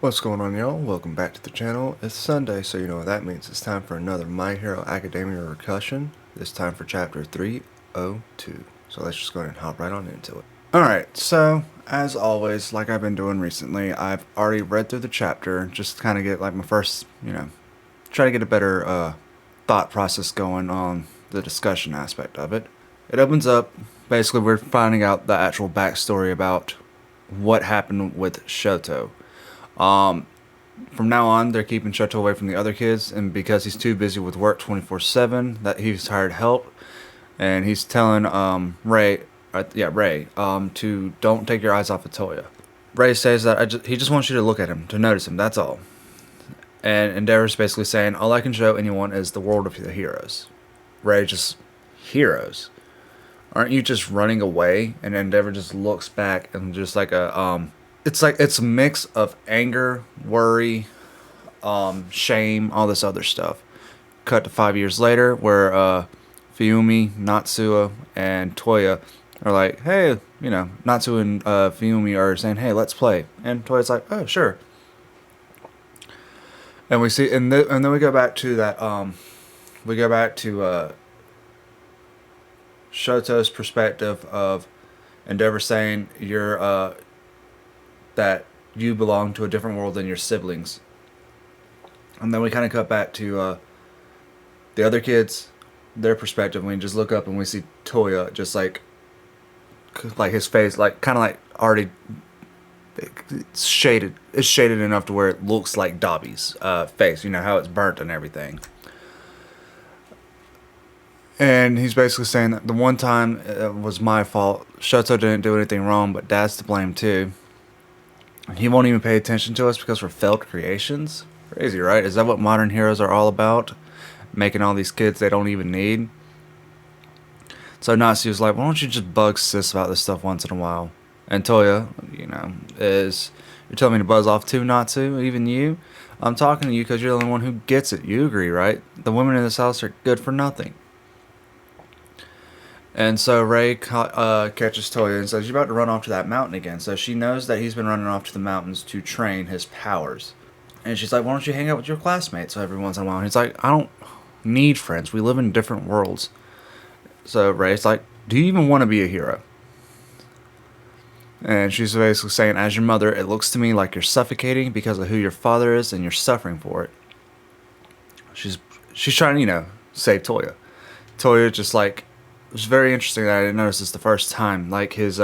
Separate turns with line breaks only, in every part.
What's going on, y'all? Welcome back to the channel. It's Sunday, so you know what that means. It's time for another My Hero Academia Recussion. This time for chapter 302. So let's just go ahead and hop right on into it. Alright, so as always, like I've been doing recently, I've already read through the chapter, just to kind of get like my first, try to get a better thought process going on the discussion aspect of it. It opens up, basically we're finding out the actual backstory about what happened with Shoto. From now on, they're keeping Shoto away from the other kids, and because he's too busy with work 24/7, that he's hired help, and he's telling Ray, to don't take your eyes off of Toya. Ray says that he just wants you to look at him, to notice him. That's all. And Endeavor's basically saying, all I can show anyone is the world of the heroes. Ray just, heroes? Aren't you just running away? And Endeavor just looks back and just like it's a mix of anger, worry, shame, all this other stuff. Cut to 5 years later, where Fiumi, Natsuo, and Toya are like, hey, Natsuo and Fiumi are saying, hey, let's play. And Toya's like, oh, sure. And we see, and then we go back to that, Shoto's perspective of Endeavor saying that you belong to a different world than your siblings. And then we kind of cut back to the other kids, their perspective. And we just look up and we see Toya just like his face, like kind of like already it's shaded. It's shaded enough to where it looks like Dobby's face. You know how it's burnt and everything. And he's basically saying that the one time it was my fault. Shoto didn't do anything wrong, but Dad's to blame too. He won't even pay attention to us because we're failed creations? Crazy, right? Is that what modern heroes are all about? Making all these kids they don't even need? So Natsu was like, why don't you just bug sis about this stuff once in a while? And Toya, you're telling me to buzz off too, Natsu? Even you? I'm talking to you because you're the only one who gets it. You agree, right? The women in this house are good for nothing. And so Ray catches Toya and says, you're about to run off to that mountain again. So she knows that he's been running off to the mountains to train his powers. And she's like, why don't you hang out with your classmates every once in a while? And he's like, I don't need friends. We live in different worlds. So Ray's like, do you even want to be a hero? And she's basically saying, as your mother, it looks to me like you're suffocating because of who your father is and you're suffering for it. She's trying to, save Toya. Toya just like, it was very interesting that I didn't notice this the first time. Like his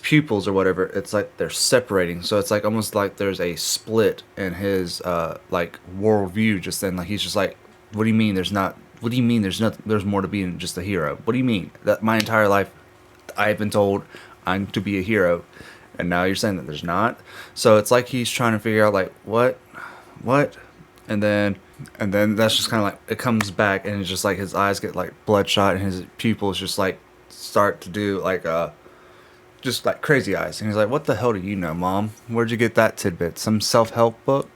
pupils or whatever, it's like they're separating. So it's like almost like there's a split in his like worldview. Just then, like he's just like, what do you mean there's not? What do you mean there's nothing? There's more to being just a hero? What do you mean that my entire life I've been told I'm to be a hero, and now you're saying that there's not? So it's like he's trying to figure out like what, and then that's just kind of like it comes back and it's just like his eyes get like bloodshot and his pupils just like start to do like just like crazy eyes. And he's like, what the hell do you know, Mom? Where'd you get that tidbit? Some self-help book?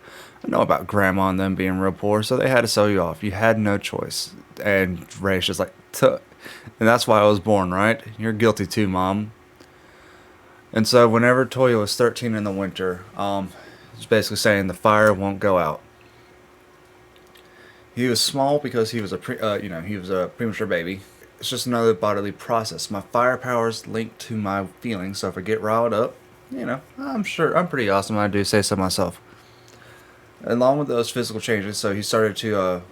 I know about Grandma and them being real poor, so they had to sell you off. You had no choice. And Ray's just like, tuh. And that's why I was born, right? You're guilty too, Mom. And so whenever Toya was 13 in the winter, he's basically saying the fire won't go out. He was small because he was a premature baby. It's just another bodily process. My fire power's linked to my feelings, so if I get riled up, I'm sure I'm pretty awesome. I do say so myself. Along with those physical changes, so he started to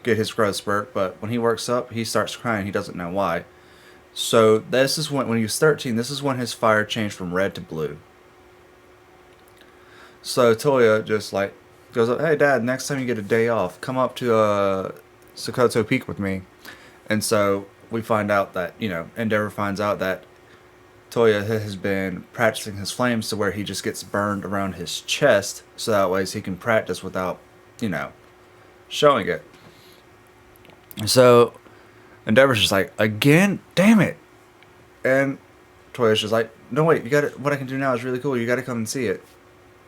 get his growth spurt, but when he works up, he starts crying. He doesn't know why. So this is when he was 13, this is when his fire changed from red to blue. So Toya just like goes up, hey Dad, next time you get a day off, come up to Sokoto Peak with me. And so we find out that, Endeavor finds out that Toya has been practicing his flames to where he just gets burned around his chest, so that way he can practice without, showing it. So Endeavor's just like, again? Damn it! And Toya's just like, no wait, what I can do now is really cool, you gotta come and see it.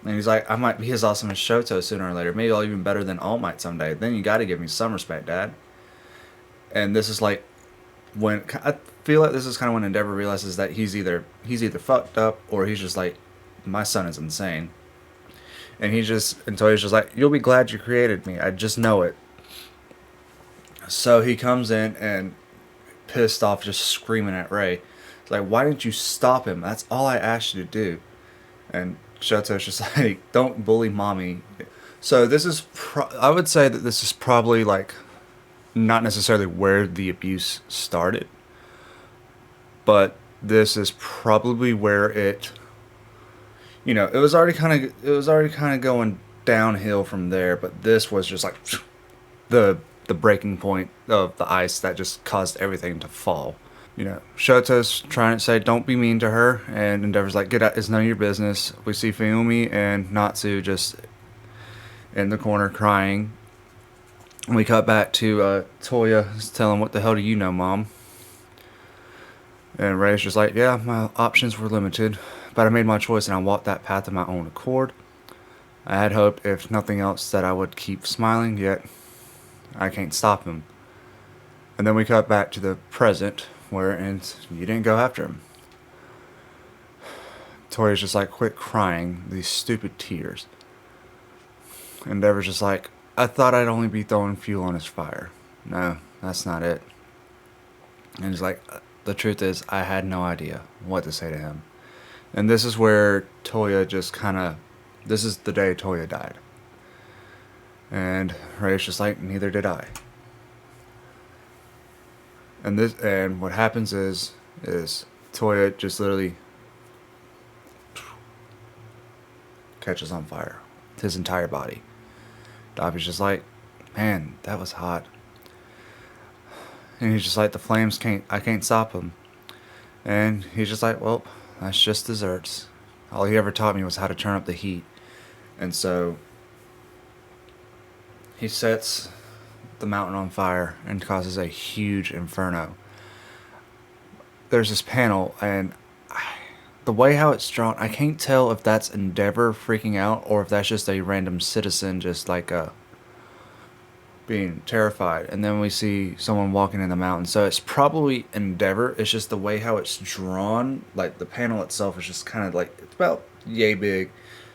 And he's like, I might be as awesome as Shoto sooner or later. Maybe I'll even better than All Might someday. Then you gotta give me some respect, Dad. And this is like when I feel like this is kind of when Endeavor realizes that he's either fucked up or he's just like, my son is insane. And Toya's just like, you'll be glad you created me. I just know it. So he comes in and pissed off, just screaming at Ray. It's like, why didn't you stop him? That's all I asked you to do. And Shoto's just like, don't bully mommy. So this is, I would say that this is probably like, not necessarily where the abuse started, but this is probably where it, it was already kind of going downhill from there. But this was just like the breaking point of the ice that just caused everything to fall. Shoto's trying to say, don't be mean to her, and Endeavor's like, get out, it's none of your business. We see Fumi and Natsu just in the corner crying. And we cut back to Toya telling, what the hell do you know, Mom? And Ray's just like, yeah, my options were limited, but I made my choice and I walked that path of my own accord. I had hoped, if nothing else, that I would keep smiling, yet I can't stop him. And then we cut back to the present, where you didn't go after him. Toya's just like, quit crying these stupid tears. Endeavor's just like, I thought I'd only be throwing fuel on his fire. No, that's not it. And he's like, the truth is, I had no idea what to say to him. And this is where Toya just this is the day Toya died. And Ray's just like, neither did I. And what happens is Toya just literally catches on fire. His entire body. Dobby's just like, man, that was hot. And he's just like, the flames I can't stop them. And he's just like, well, that's just desserts. All he ever taught me was how to turn up the heat. And so he sets the mountain on fire and causes a huge inferno. There's this panel, and the way how it's drawn, I can't tell if that's Endeavor freaking out or if that's just a random citizen just like being terrified. And then we see someone walking in the mountain. So it's probably Endeavor. It's just the way how it's drawn. Like the panel itself is just kind of like, it's about yay big.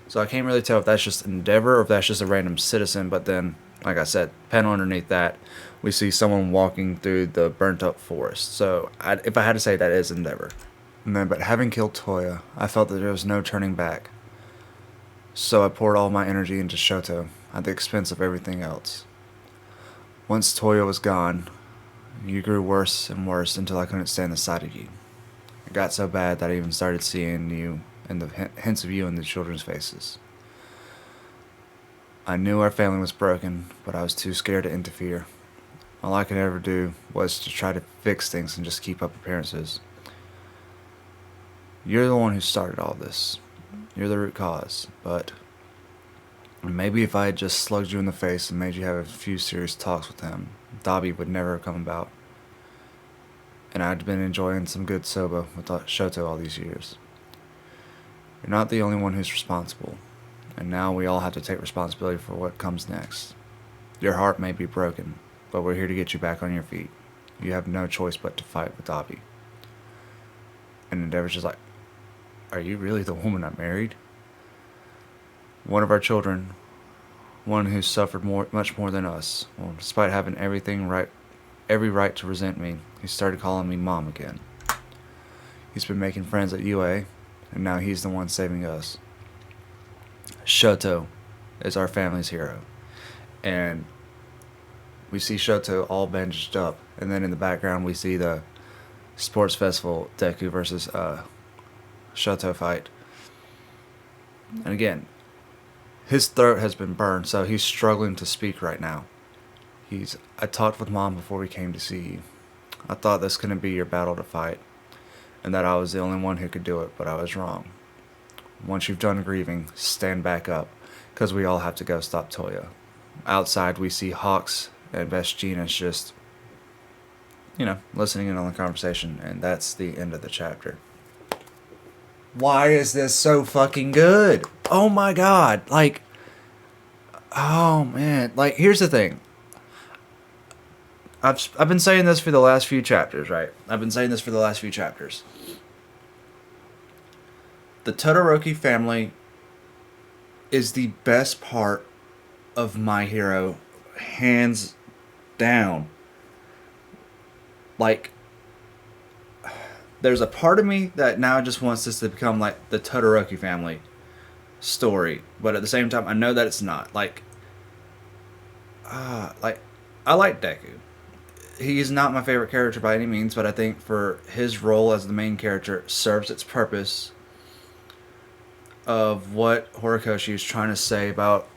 So I can't really tell if that's just Endeavor or if that's just a random citizen. But then, like I said, panel underneath that, we see someone walking through the burnt up forest. So if I had to say, that is Endeavor. And then, but having killed Toya, I felt that there was no turning back. So I poured all my energy into Shoto at the expense of everything else. Once Toya was gone, you grew worse and worse until I couldn't stand the sight of you. It got so bad that I even started seeing you and the hints of you in the children's faces. I knew our family was broken, but I was too scared to interfere. All I could ever do was to try to fix things and just keep up appearances. You're the one who started all this. You're the root cause, but maybe if I had just slugged you in the face and made you have a few serious talks with him, Dobby would never have come about. And I'd been enjoying some good soba with Shoto all these years. You're not the only one who's responsible, and now we all have to take responsibility for what comes next. Your heart may be broken, but we're here to get you back on your feet. You have no choice but to fight with Dobby. And Endeavor's just like, are you really the woman I married? One of our children, one who suffered much more than us. Well, despite having every right to resent me, he started calling me Mom again. He's been making friends at UA, and now he's the one saving us. Shoto is our family's hero. And we see Shoto all bandaged up, and then in the background we see the sports festival Deku versus Shoto fight. And again, his throat has been burned, so he's struggling to speak right now. I talked with Mom before we came to see you. I thought this couldn't be your battle to fight, and that I was the only one who could do it, but I was wrong. Once you've done grieving, stand back up, because we all have to go stop Toya. Outside, we see Hawks and Vestina's just, listening in on the conversation, and that's the end of the chapter. Why is this so fucking good? Oh my god. Oh man. Here's the thing. I've been saying this for the last few chapters, right? The Todoroki family
is the best part of My Hero, hands down. Like, there's a part of me that now just wants this to become like the Todoroki family story, but at the same time, I know that it's not. Like I like Deku. He's not my favorite character by any means, but I think for his role as the main character serves its purpose of what Horikoshi is trying to say about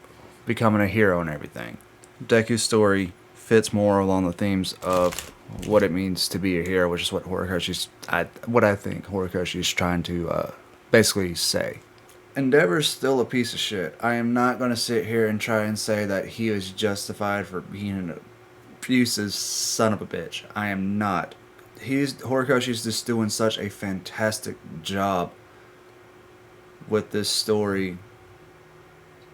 becoming a hero and everything. Deku's story fits more along the themes of what it means to be a hero, which is what what I think Horikoshi is trying to basically say. Endeavor's still a piece of shit. I am not going to sit here and try and say that he is justified for being an abusive son of a bitch. I am not. Horikoshi's just doing such a fantastic job with this story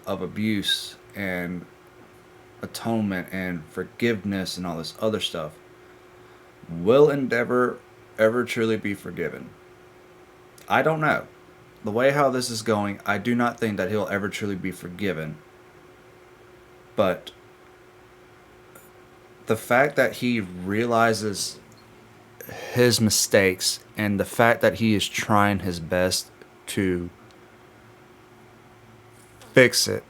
of abuse and atonement and forgiveness and all this other stuff. Will Endeavor ever truly be forgiven? I don't know. The way how this is going, I do not think that he'll ever truly be forgiven. But the fact that he realizes his mistakes and the fact that he is trying his best to fix it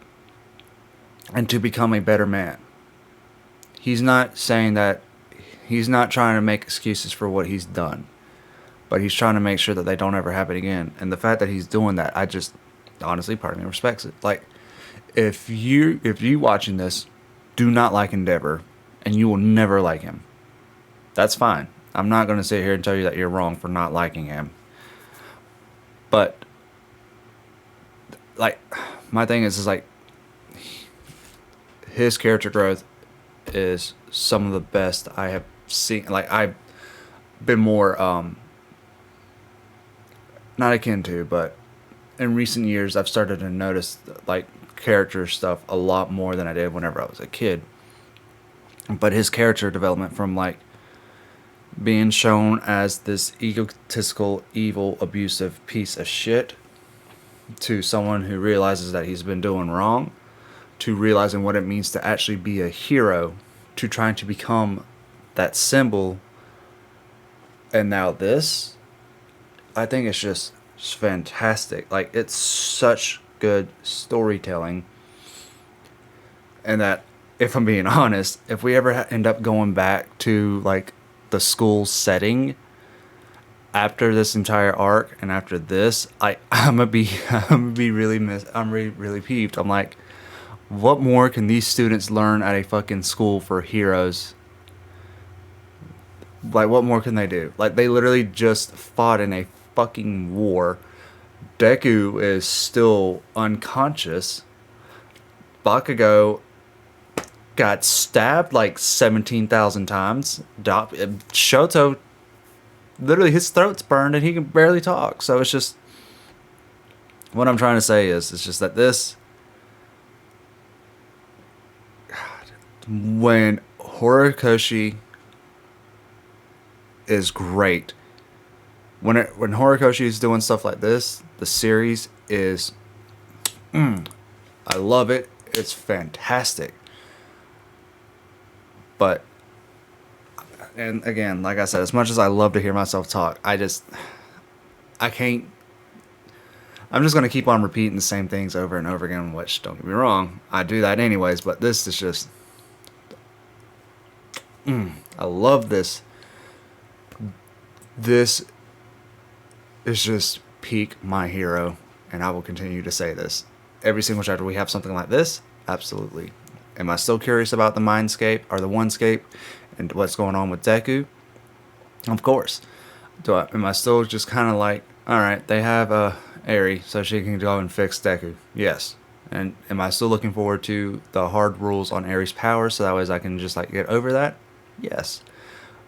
and to become a better man. He's not saying that he's not trying to make excuses for what he's done, but he's trying to make sure that they don't ever happen again. And the fact that he's doing that, I just honestly, part of me respects it. Like, if you watching this do not like Endeavor, and you will never like him, that's fine. I'm not going to sit here and tell you that you're wrong for not liking him. But like, my thing is like, his character growth is some of the best I have seen. Like, I've been more not akin to, but in recent years I've started to notice like character stuff a lot more than I did whenever I was a kid. But his character development from like being shown as this egotistical, evil, abusive piece of shit to someone who realizes that he's been doing wrong, to realizing what it means to actually be a hero, to trying to become that symbol, and now this, I think it's just fantastic. Like, it's such good storytelling. And that, if I'm being honest, if we ever end up going back to like the school setting after this entire arc and after this, I'm gonna be really peeved. I'm like, what more can these students learn at a fucking school for heroes? Like, what more can they do? Like, they literally just fought in a fucking war. Deku is still unconscious. Bakugo got stabbed like 17,000 times. Shoto, literally his throat's burned and he can barely talk. So it's just, what I'm trying to say is, it's just that this, when Horikoshi is great. When Horikoshi is doing stuff like this, the series is, I love it. It's fantastic. But, and again, like I said, as much as I love to hear myself talk, I can't. I'm just going to keep on repeating the same things over and over again, which, don't get me wrong, I do that anyways, but this is just, I love this. This is just peak My Hero, and I will continue to say this. Every single chapter we have something like this, absolutely. Am I still curious about the Mindscape, or the Onescape, and what's going on with Deku? Of course. Am I still just kind of like, alright, they have Eri, so she can go and fix Deku? Yes. And am I still looking forward to the hard rules on Eri's power, so that way I can just like get over that? Yes.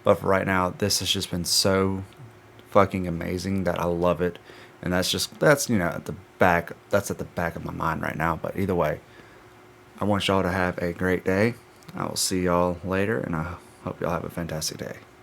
But for right now, this has just been so fucking amazing that I love it. And that's at the back of my mind right now. But either way, I want y'all to have a great day. I will see y'all later, and I hope y'all have a fantastic day.